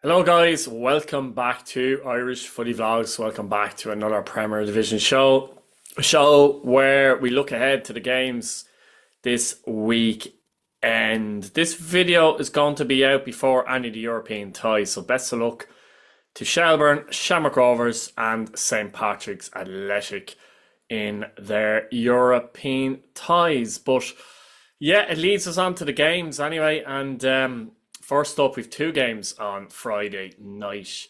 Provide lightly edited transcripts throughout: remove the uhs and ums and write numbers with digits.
Hello guys, welcome back to Irish Footy Vlogs. Welcome back to another Premier Division show. A show where we look ahead to the games this week. And this video is going to be out before any of the European ties. So best of luck to Shelburne, Shamrock Rovers and St. Patrick's Athletic in their European ties. But yeah, it leads us on to the games anyway. And first up, we've two games on Friday night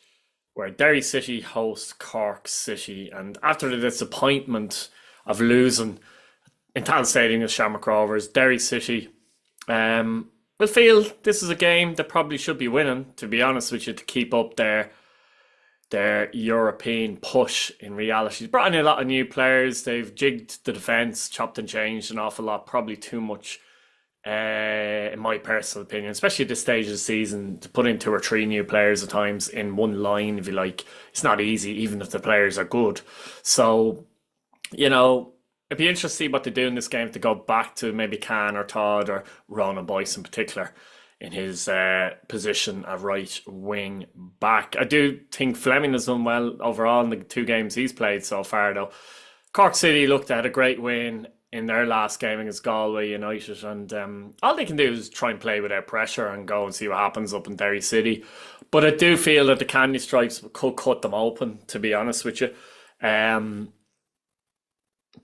where Derry City host Cork City. And after the disappointment of losing in Tal Stadium with Shamrock Rovers, Derry City will feel this is a game they probably should be winning, to be honest with you, to keep up their European push in reality. They've brought in a lot of new players. They've jigged the defence, chopped and changed an awful lot, probably too much in my personal opinion, especially at this stage of the season, to put in two or three new players at times in one line, if you like. It's not easy, even if the players are good. So, it'd be interesting to see what they do in this game to go back to maybe Can or Todd or Ronan Boyce in particular in his position of right wing back. I do think Fleming has done well overall in the two games he's played so far, though. Cork City looked at a great win in their last game against Galway United, and all they can do is try and play without pressure and go and see what happens up in Derry City. But I do feel that the Candy Stripes could cut them open, to be honest with you.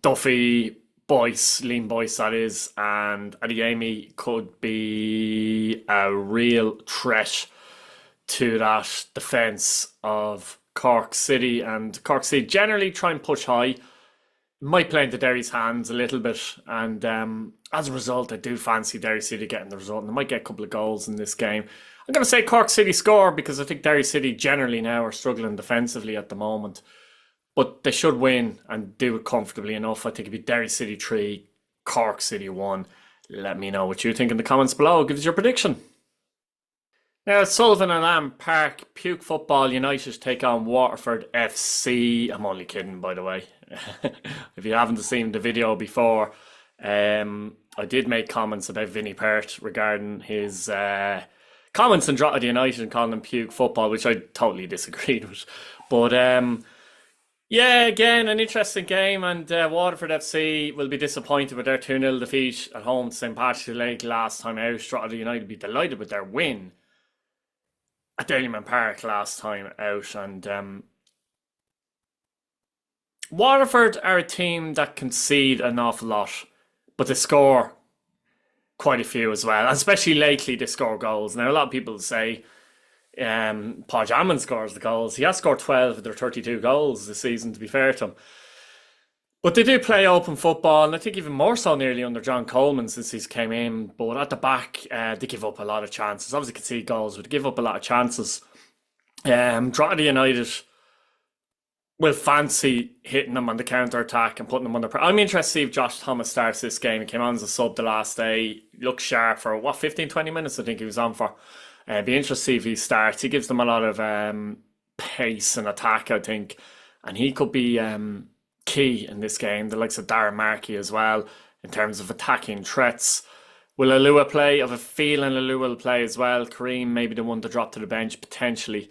Duffy, Boyce, Liam Boyce that is, and Adeyemi could be a real threat to that defence of Cork City. And Cork City generally try and push high. Might play into Derry's hands a little bit, and as a result, I do fancy Derry City getting the result, and they might get a couple of goals in this game. I'm going to say Cork City score because I think Derry City generally now are struggling defensively at the moment, but they should win and do it comfortably enough. I think it'd be Derry City 3, Cork City 1. Let me know what you think in the comments below. Give us your prediction. Now, at Sullivan and Lamb Park, Puke Football United take on Waterford FC. I'm only kidding, by the way. If you haven't seen the video before, I did make comments about Vinnie Pert regarding his comments on Drogheda United and calling them Puke Football, which I totally disagreed with. But yeah, again, an interesting game, and Waterford FC will be disappointed with their 2-0 defeat at home to St. Patrick's Lake last time out. Drogheda United will be delighted with their win at Dailyman Park last time out, and Waterford are a team that concede an awful lot, but they score quite a few as well, and especially lately they score goals. Now, a lot of people say Paul Jammon scores the goals. He has scored 12 of their 32 goals this season, to be fair to him. But they do play open football, and I think even more so nearly under John Coleman since he's came in. But at the back, they give up a lot of chances. Obviously, concede goals, but they give up a lot of chances. Drogheda United will fancy hitting them on the counter-attack and putting them under pressure. I'm interested to see if Josh Thomas starts this game. He came on as a sub the last day. Looked sharp for, 15, 20 minutes I think he was on for. Be interested to see if he starts. He gives them a lot of pace and attack, I think. And he could be key in this game. The likes of Darren Markey as well, in terms of attacking threats. Will Alua play? I have a feeling Alua will play as well. Kareem maybe the one to drop to the bench, potentially.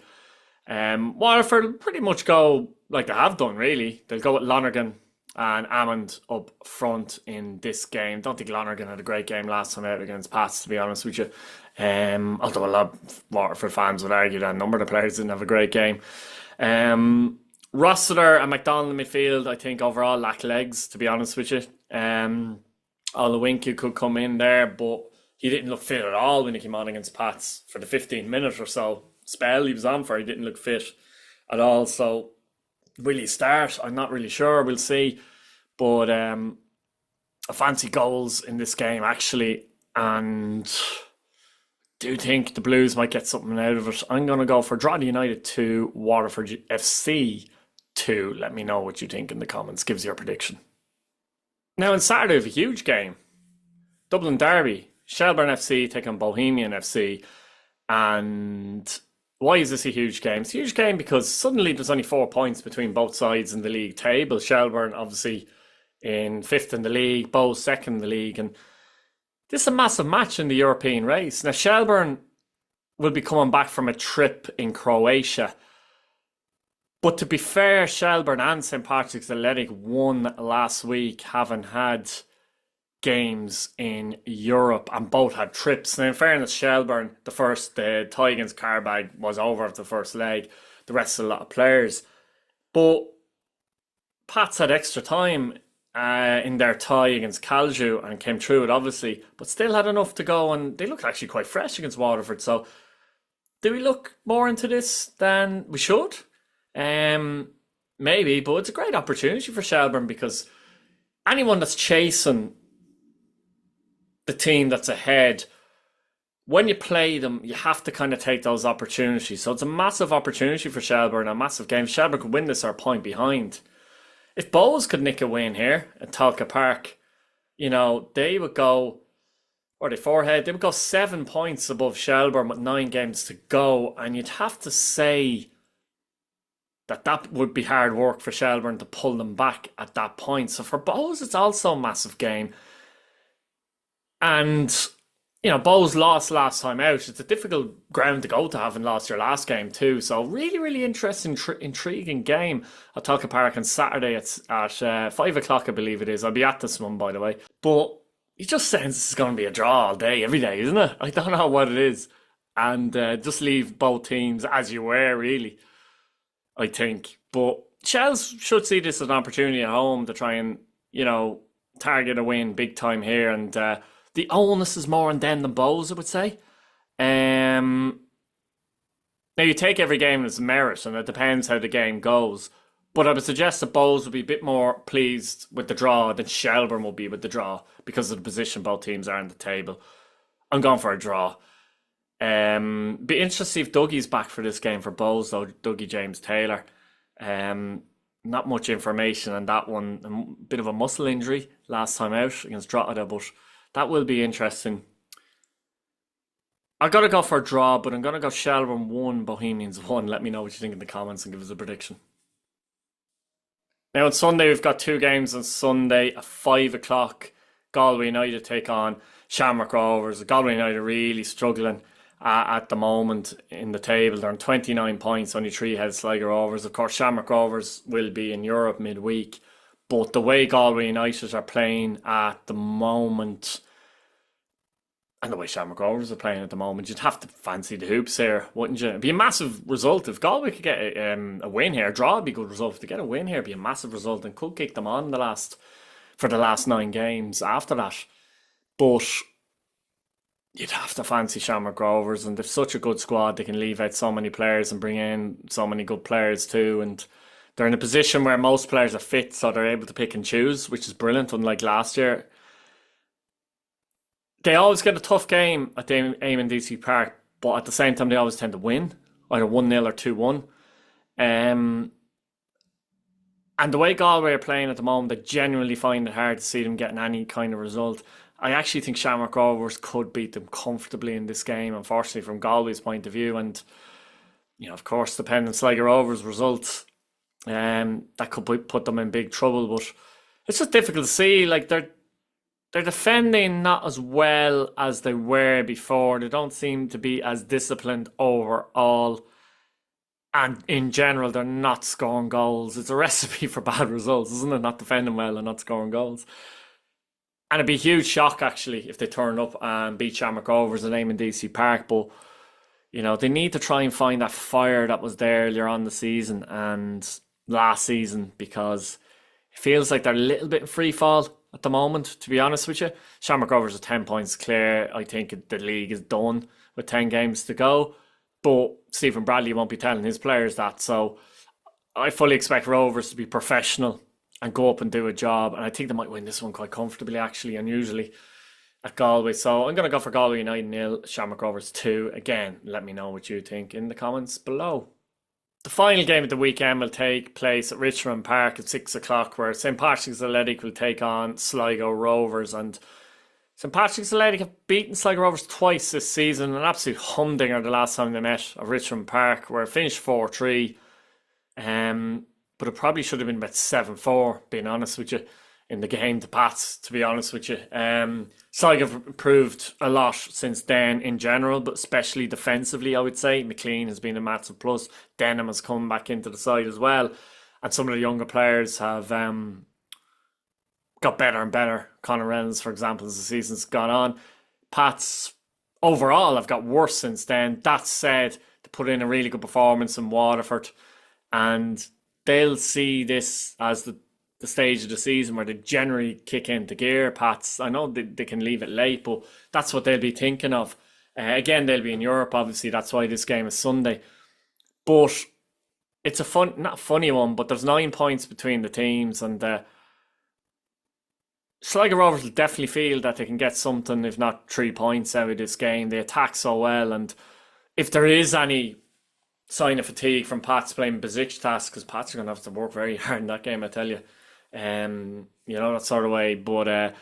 Waterford will pretty much go like they have done, really. They'll go with Lonergan and Ammond up front in this game. Don't think Lonergan had a great game last time out against Pats, to be honest with you. Although a lot of Waterford fans would argue that a number of the players didn't have a great game. Rossiter and McDonald in midfield, I think overall lack legs, to be honest with you. Olawinki could come in there, but he didn't look fit at all when he came on against Pats for the 15 minutes or so spell he was on for. He didn't look fit at all. So will he start? I'm not really sure. We'll see. But I fancy goals in this game actually, and do think the Blues might get something out of it. I'm going to go for Drogheda United 2, Waterford FC 2. Let me know what you think in the comments. Give us your prediction. Now, on Saturday, we have a huge game. Dublin Derby. Shelbourne FC take on Bohemian FC. And why is this a huge game? It's a huge game because suddenly there's only 4 points between both sides in the league table. Shelbourne, obviously, in 5th in the league. Bow 2nd in the league. And this is a massive match in the European race. Now, Shelbourne will be coming back from a trip in Croatia. But to be fair, Shelburne and St. Patrick's Athletic won last week, having had games in Europe and both had trips. And in fairness, Shelburne, the tie against Carbag was over of the first leg. The rest a lot of players. But Pats had extra time in their tie against Calju and came through it, obviously, but still had enough to go, and they looked actually quite fresh against Waterford. So do we look more into this than we should? Maybe, but it's a great opportunity for Shelburne, because anyone that's chasing the team that's ahead, when you play them, you have to kind of take those opportunities. So it's a massive opportunity for Shelburne, a massive game. Shelburne could win this or a point behind. If Bohs could nick a win here at Tolka Park, they would go, or they forehead, they would go 7 points above Shelburne with 9 games to go. And you'd have to say that would be hard work for Shelburne to pull them back at that point. So for Bohs, it's also a massive game. And, Bohs lost last time out. It's a difficult ground to go to, having lost your last game too. So really, really interesting, intriguing game at Tolka Park on Saturday at 5 o'clock, I believe it is. I'll be at this one, by the way. But you just sense it's going to be a draw all day, every day, isn't it? I don't know what it is. And just leave both teams as you were, really, I think. But Shells should see this as an opportunity at home to try and, target a win big time here. And the onus is more on them than Bohs, I would say. Now, you take every game as merit, and it depends how the game goes. But I would suggest that Bohs would be a bit more pleased with the draw than Shelburne will be with the draw, because of the position both teams are on the table. I'm going for a draw. Be interested to see if Dougie's back for this game for Bohs, though. Dougie James Taylor. Not much information on that one. A bit of a muscle injury last time out against Drogheda, but that will be interesting. I've got to go for a draw, but I'm going to go Shelbourne 1, Bohemians 1. Let me know what you think in the comments and give us a prediction. Now on Sunday, we've got 2 games on Sunday at 5 o'clock. Galway United take on Shamrock Rovers. Galway United are really struggling at the moment in the table. They're on 29 points, only 3 ahead of Sligo Rovers. Of course, Shamrock Rovers will be in Europe midweek. But the way Galway United are playing at the moment, and the way Shamrock Rovers are playing at the moment, you'd have to fancy the hoops here, wouldn't you? It'd be a massive result if Galway could get a win here. A draw would be a good result. If they get a win here, it'd be a massive result and could kick them on for the last 9 games after that. But you'd have to fancy Shamrock Rovers, and they've such a good squad. They can leave out so many players and bring in so many good players too. And they're in a position where most players are fit, so they're able to pick and choose, which is brilliant, unlike last year. They always get a tough game at the Eamon DC Park, but at the same time, they always tend to win, either 1-0 or 2-1. And the way Galway are playing at the moment, I genuinely find it hard to see them getting any kind of result. I actually think Shamrock Rovers could beat them comfortably in this game, unfortunately, from Galway's point of view. And, of course, depending on Sligo Rovers' results, that could put them in big trouble. But it's just difficult to see. Like, they're defending not as well as they were before. They don't seem to be as disciplined overall. And in general, they're not scoring goals. It's a recipe for bad results, isn't it? Not defending well and not scoring goals. And it'd be a huge shock, actually, if they turn up and beat Shamrock Rovers and Eamon DC Park. But, they need to try and find that fire that was there earlier on the season and last season, because it feels like they're a little bit in free fall at the moment, to be honest with you. Shamrock Rovers are 10 points clear. I think the league is done with 10 games to go. But Stephen Bradley won't be telling his players that. So I fully expect Rovers to be professional and go up and do a job. And I think they might win this one quite comfortably, actually, unusually, at Galway. So I'm going to go for Galway United 0, Shamrock Rovers 2. Again, let me know what you think in the comments below. The final game of the weekend will take place at Richmond Park at 6 o'clock, where St. Patrick's Athletic will take on Sligo Rovers. And St. Patrick's Athletic have beaten Sligo Rovers twice this season. An absolute humdinger the last time they met at Richmond Park, where it finished 4-3. But it probably should have been about 7-4, being honest with you, in the game to Pats, to be honest with you. Sligo have improved a lot since then in general, but especially defensively, I would say. McLean has been a massive plus. Denham has come back into the side as well. And some of the younger players have got better and better. Conor Reynolds, for example, as the season's gone on. Pats overall have got worse since then. That said, they put in a really good performance in Waterford, and they'll see this as the stage of the season where they generally kick into gear. Pats, I know they can leave it late, but that's what they'll be thinking of. Again, they'll be in Europe, obviously. That's why this game is Sunday. But it's a not funny one, but there's 9 points between the teams, and Sligo Rovers will definitely feel that they can get something, if not 3 points out of this game. They attack so well, and if there is any sign of fatigue from Pats playing Besiktas, because Pats are going to have to work very hard in that game, I tell you. That sort of way. But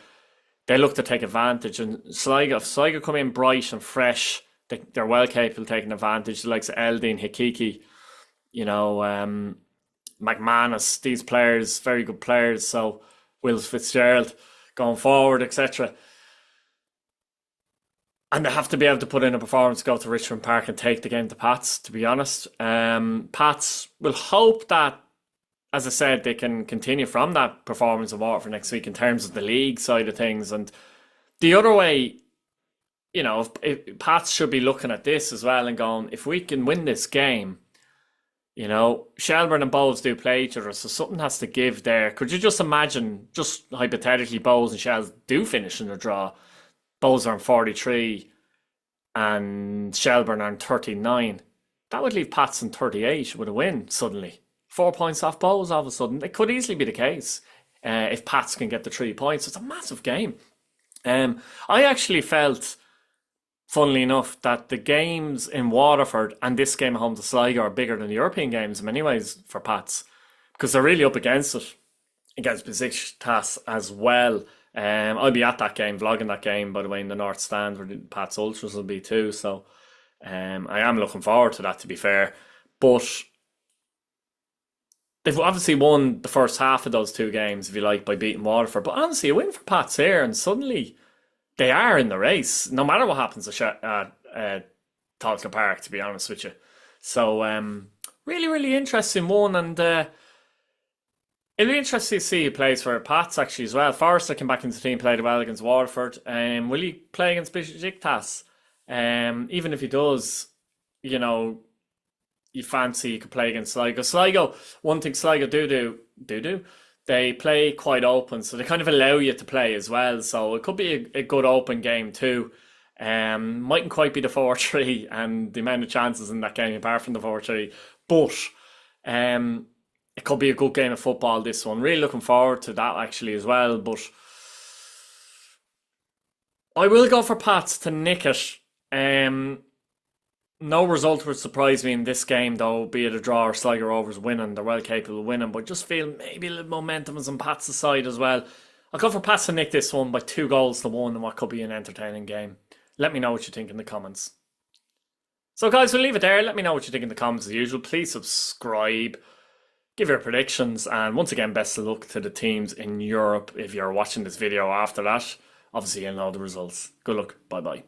they look to take advantage. And if Sligo come in bright and fresh, they're well capable of taking advantage. The likes of Eldin, Hikiki, McManus, these players, very good players. So Will Fitzgerald going forward, etc. And they have to be able to put in a performance, go to Richmond Park and take the game to Pats, to be honest. Pats will hope that, as I said, they can continue from that performance of Waterford next week in terms of the league side of things. And the other way, if Pats should be looking at this as well and going, if we can win this game, Shelburne and Bowles do play each other, so something has to give there. Could you just imagine, just hypothetically, Bowles and Shells do finish in a draw? Bowles are on 43 and Shelburne are on 39. That would leave Pats on 38 with a win suddenly. 4 points off Bowles all of a sudden. It could easily be the case if Pats can get the 3 points. It's a massive game. I actually felt, funnily enough, that the games in Waterford and this game at home to Sligo are bigger than the European games in many ways for Pats, because they're really up against it, against Besiktas as well. I'll be at that game, vlogging that game, by the way, in the North Stand, where the Pats Ultras will be too. So I am looking forward to that, to be fair. But they've obviously won the first half of those 2 games, if you like, by beating Waterford. But honestly, a win for Pats here, and suddenly they are in the race, no matter what happens at Tolka Park, to be honest with you. So, really, really interesting one, and it'll be interesting to see who plays for Pats, actually, as well. Forrester came back into the team, played well against Waterford. Will he play against Besiktas? Even if he does, you fancy you could play against Sligo. Sligo, one thing Sligo do, they play quite open, so they kind of allow you to play as well. So it could be a good open game too. Mightn't quite be the 4-3 and the amount of chances in that game apart from the 4-3, but it could be a good game of football, this one. Really looking forward to that actually as well. But I will go for Pats to nick it. No result would surprise me in this game, though, be it a draw or Sligo Rovers winning. They're well capable of winning, but just feel maybe a little momentum is on Pats' side as well. I'll go for Pats to nick this one by 2-1 in what could be an entertaining game. Let me know what you think in the comments. So, guys, we'll leave it there. Let me know what you think in the comments as usual. Please subscribe, give your predictions, and once again, best of luck to the teams in Europe. If you're watching this video after that, obviously you'll know the results. Good luck. Bye-bye.